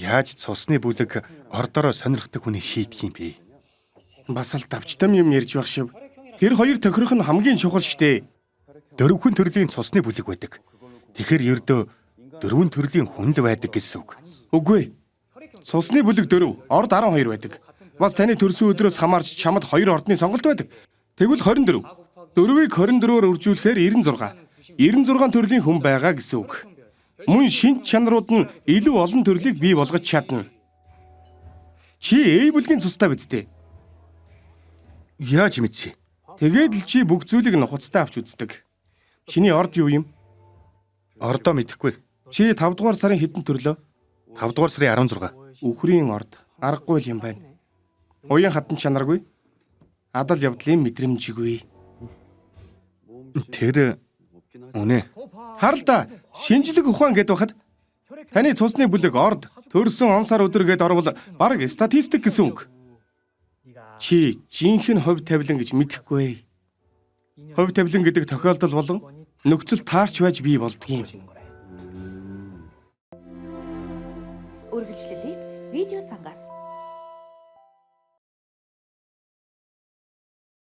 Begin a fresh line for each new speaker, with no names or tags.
Яаж цусны бүлэг ордороо сонирхдаг хүний шийдэх юм бэ?
Бас л давчтам юм ярьж байх шив. Тэр хоёр тохирох нь хамгийн чухал штэ.
Дөрвөн төрлийн цусны бүлэг байдаг. Тэгэхээр ердөө дөрвөн төрлийн хүн л байдаг гэсэн үг.
Үгүй. Цусны бүлэг 4, орд 12 байдаг. Бас таны төрсөн өдрөөс хамаарч чамд 2 ордны сонголт байдаг. Тэгвэл 24. 4-ийг 24-оор үржүүлэхээр 96. 96 төрлийн хүн байгаа гэсэн үг. Мөн шинж чанарууд нь илүү олон төрлийг бий болгож чадна. Чи A бүлгийн цустай биз дээ.
Яаж мэдсэ?
Тэгээд л чи бүх зүйлийг нухацтай авч үздэг. Чиний орд юу юм?
Ордоо мэдэхгүй.
Чи 5 дугаар сарын хэдэн төрлөө?
5 дугаар сарын 16.
Үхрийн орд. Аргагүй л юм байна. Уян хатан чанаргүй. Адал явдлын мэдрэмжгүй.
Тэр үнэ.
Харал та, шинжлэх ухаан гэдээ бахад таны цусны бүлэг орд төрсөн он сар өдөр гэдээ орвол баг статистик гэсэн үг. Чи жинхэнэ хувь тавилан гэж мэдэхгүй. Хувь тавилан гэдэг тохиолдол болон нөхцөл таарч байж бий болдгийм.
Үргэлжлэлийг видео сангаас